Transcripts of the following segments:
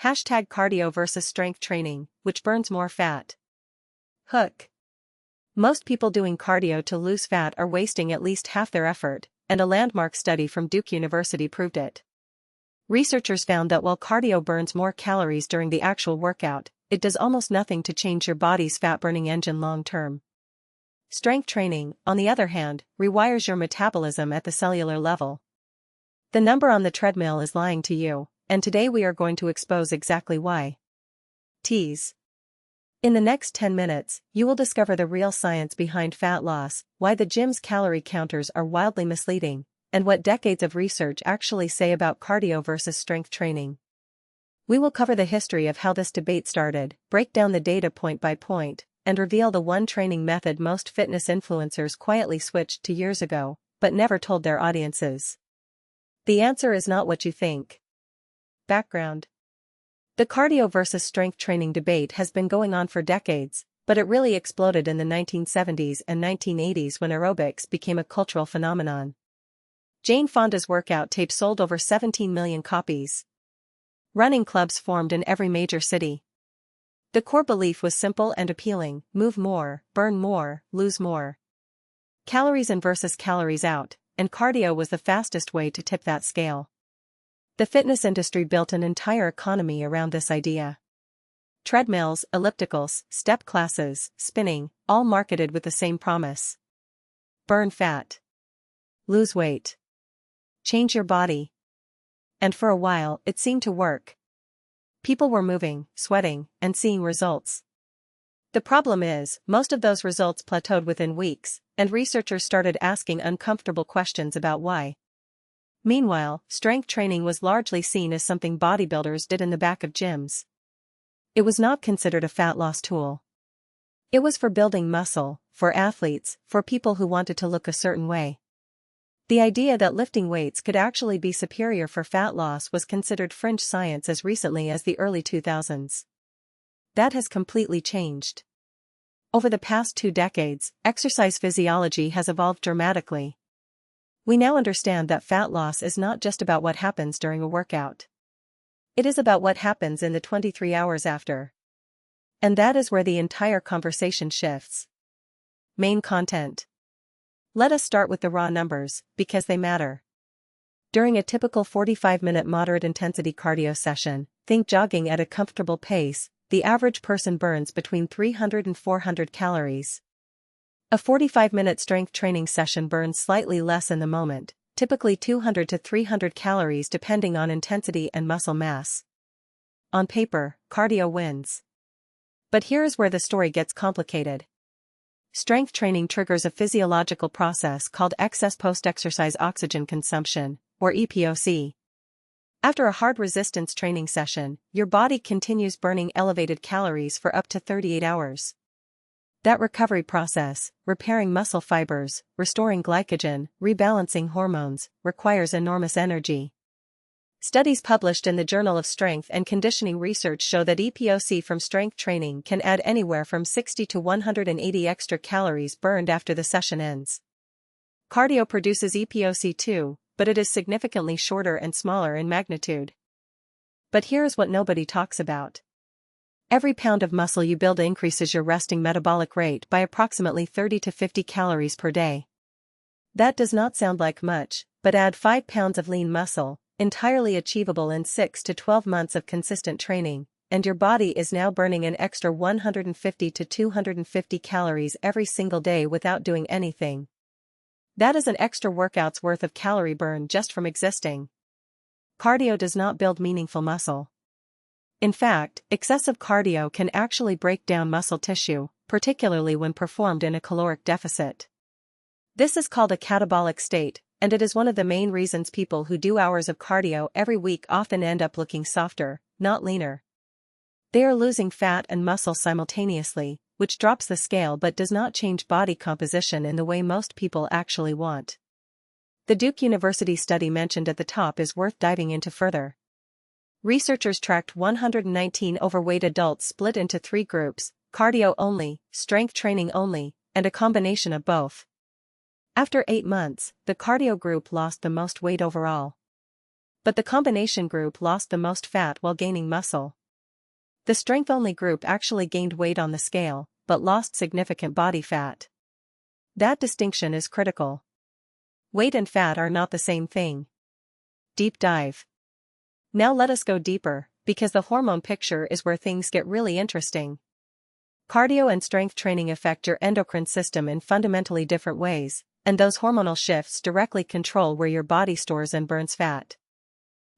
#cardio versus strength training, which burns more fat. Hook. Most people doing cardio to lose fat are wasting at least half their effort, and a landmark study from Duke University proved it. Researchers found that while cardio burns more calories during the actual workout, it does almost nothing to change your body's fat-burning engine long-term. Strength training, on the other hand, rewires your metabolism at the cellular level. The number on the treadmill is lying to you, and today we are going to expose exactly why. Tease. In the next 10 minutes, you will discover the real science behind fat loss, why the gym's calorie counters are wildly misleading, and what decades of research actually say about cardio versus strength training. We will cover the history of how this debate started, break down the data point by point, and reveal the one training method most fitness influencers quietly switched to years ago, but never told their audiences. The answer is not what you think. Background. The cardio versus strength training debate has been going on for decades, but it really exploded in the 1970s and 1980s when aerobics became a cultural phenomenon. Jane Fonda's workout tape sold over 17 million copies. Running clubs formed in every major city. The core belief was simple and appealing: move more, burn more, lose more. Calories in versus calories out, and cardio was the fastest way to tip that scale. The fitness industry built an entire economy around this idea. Treadmills, ellipticals, step classes, spinning, all marketed with the same promise. Burn fat. Lose weight. Change your body. And for a while, it seemed to work. People were moving, sweating, and seeing results. The problem is, most of those results plateaued within weeks, and researchers started asking uncomfortable questions about why. Meanwhile, strength training was largely seen as something bodybuilders did in the back of gyms. It was not considered a fat loss tool. It was for building muscle, for athletes, for people who wanted to look a certain way. The idea that lifting weights could actually be superior for fat loss was considered fringe science as recently as the early 2000s. That has completely changed. Over the past 2 decades, exercise physiology has evolved dramatically. We now understand that fat loss is not just about what happens during a workout. It is about what happens in the 23 hours after. And that is where the entire conversation shifts. Main content. Let us start with the raw numbers, because they matter. During a typical 45-minute moderate-intensity cardio session, think jogging at a comfortable pace, the average person burns between 300 and 400 calories. A 45-minute strength training session burns slightly less in the moment, typically 200 to 300 calories depending on intensity and muscle mass. On paper, cardio wins. But here's where the story gets complicated. Strength training triggers a physiological process called excess post-exercise oxygen consumption, or EPOC. After a hard resistance training session, your body continues burning elevated calories for up to 38 hours. That recovery process, repairing muscle fibers, restoring glycogen, rebalancing hormones, requires enormous energy. Studies published in the Journal of Strength and Conditioning Research show that EPOC from strength training can add anywhere from 60 to 180 extra calories burned after the session ends. Cardio produces EPOC too, but it is significantly shorter and smaller in magnitude. But here's what nobody talks about. Every pound of muscle you build increases your resting metabolic rate by approximately 30 to 50 calories per day. That does not sound like much, but add 5 pounds of lean muscle, entirely achievable in 6 to 12 months of consistent training, and your body is now burning an extra 150 to 250 calories every single day without doing anything. That is an extra workout's worth of calorie burn just from existing. Cardio does not build meaningful muscle. In fact, excessive cardio can actually break down muscle tissue, particularly when performed in a caloric deficit. This is called a catabolic state, and it is one of the main reasons people who do hours of cardio every week often end up looking softer, not leaner. They are losing fat and muscle simultaneously, which drops the scale but does not change body composition in the way most people actually want. The Duke University study mentioned at the top is worth diving into further. Researchers tracked 119 overweight adults split into 3 groups: cardio only, strength training only, and a combination of both. After 8 months, the cardio group lost the most weight overall. But the combination group lost the most fat while gaining muscle. The strength-only group actually gained weight on the scale, but lost significant body fat. That distinction is critical. Weight and fat are not the same thing. Deep dive. Now let us go deeper, because the hormone picture is where things get really interesting. Cardio and strength training affect your endocrine system in fundamentally different ways, and those hormonal shifts directly control where your body stores and burns fat.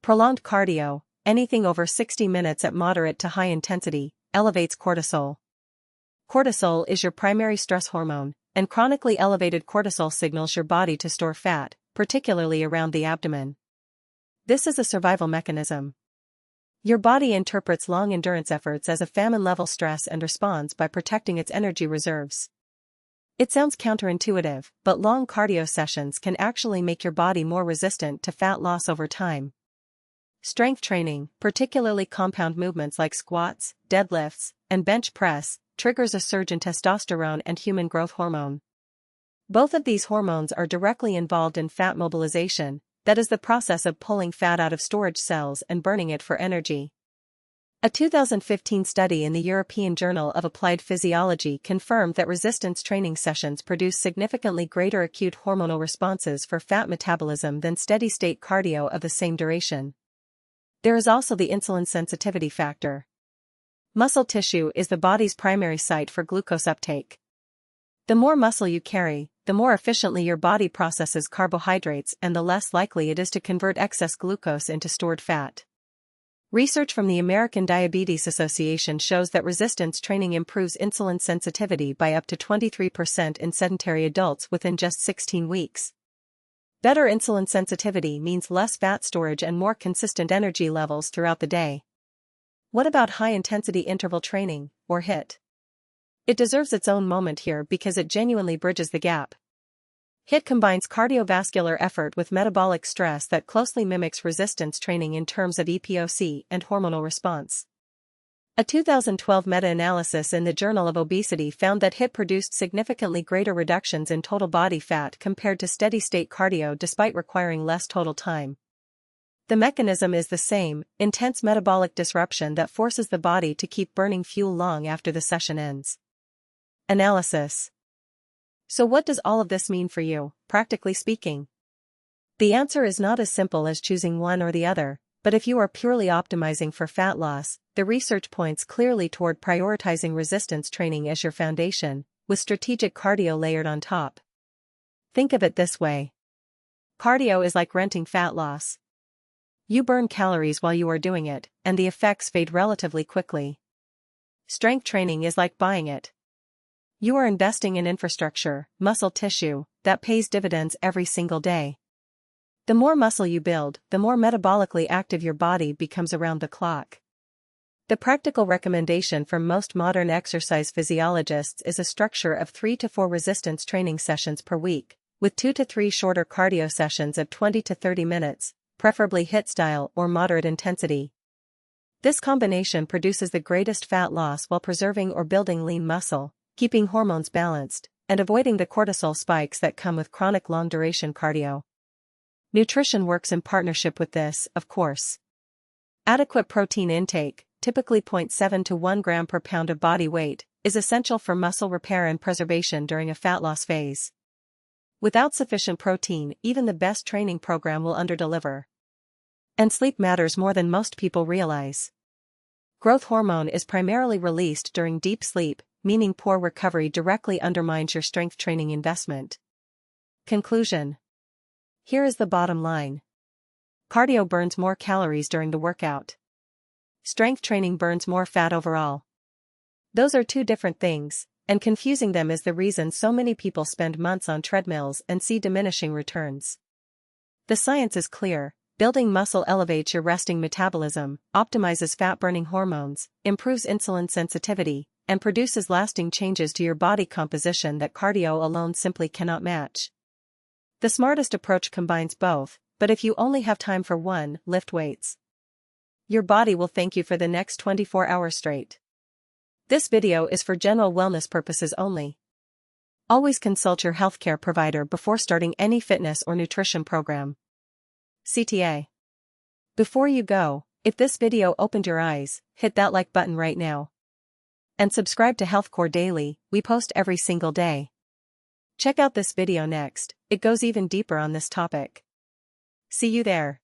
Prolonged cardio, anything over 60 minutes at moderate to high intensity, elevates cortisol. Cortisol is your primary stress hormone, and chronically elevated cortisol signals your body to store fat, particularly around the abdomen. This is a survival mechanism. Your body interprets long endurance efforts as a famine-level stress and responds by protecting its energy reserves. It sounds counterintuitive, but long cardio sessions can actually make your body more resistant to fat loss over time. Strength training, particularly compound movements like squats, deadlifts, and bench press, triggers a surge in testosterone and human growth hormone. Both of these hormones are directly involved in fat mobilization, that is the process of pulling fat out of storage cells and burning it for energy. A 2015 study in the European Journal of Applied Physiology confirmed that resistance training sessions produce significantly greater acute hormonal responses for fat metabolism than steady-state cardio of the same duration. There is also the insulin sensitivity factor. Muscle tissue is the body's primary site for glucose uptake. The more muscle you carry, the more efficiently your body processes carbohydrates and the less likely it is to convert excess glucose into stored fat. Research from the American Diabetes Association shows that resistance training improves insulin sensitivity by up to 23% in sedentary adults within just 16 weeks. Better insulin sensitivity means less fat storage and more consistent energy levels throughout the day. What about high-intensity interval training, or HIIT? It deserves its own moment here because it genuinely bridges the gap. HIIT combines cardiovascular effort with metabolic stress that closely mimics resistance training in terms of EPOC and hormonal response. A 2012 meta-analysis in the Journal of Obesity found that HIIT produced significantly greater reductions in total body fat compared to steady-state cardio despite requiring less total time. The mechanism is the same, intense metabolic disruption that forces the body to keep burning fuel long after the session ends. Analysis. So what does all of this mean for you, practically speaking? The answer is not as simple as choosing one or the other, but if you are purely optimizing for fat loss, the research points clearly toward prioritizing resistance training as your foundation, with strategic cardio layered on top. Think of it this way. Cardio is like renting fat loss. You burn calories while you are doing it, and the effects fade relatively quickly. Strength training is like buying it. You are investing in infrastructure, muscle tissue, that pays dividends every single day. The more muscle you build, the more metabolically active your body becomes around the clock. The practical recommendation from most modern exercise physiologists is a structure of 3 to 4 resistance training sessions per week, with 2 to 3 shorter cardio sessions of 20 to 30 minutes, preferably HIIT style or moderate intensity. This combination produces the greatest fat loss while preserving or building lean muscle, keeping hormones balanced, and avoiding the cortisol spikes that come with chronic long-duration cardio. Nutrition works in partnership with this, of course. Adequate protein intake, typically 0.7 to 1 gram per pound of body weight, is essential for muscle repair and preservation during a fat loss phase. Without sufficient protein, even the best training program will underdeliver. And sleep matters more than most people realize. Growth hormone is primarily released during deep sleep, meaning poor recovery directly undermines your strength training investment. Conclusion. Here is the bottom line. Cardio burns more calories during the workout. Strength training burns more fat overall. Those are two different things, and confusing them is the reason so many people spend months on treadmills and see diminishing returns. The science is clear. Building muscle elevates your resting metabolism, optimizes fat-burning hormones, improves insulin sensitivity, and produces lasting changes to your body composition that cardio alone simply cannot match. The smartest approach combines both, but if you only have time for one, lift weights. Your body will thank you for the next 24 hours straight. This video is for general wellness purposes only. Always consult your healthcare provider before starting any fitness or nutrition program. CTA. Before you go, if this video opened your eyes, hit that like button right now. And subscribe to Healthcore Daily, we post every single day. Check out this video next, it goes even deeper on this topic. See you there.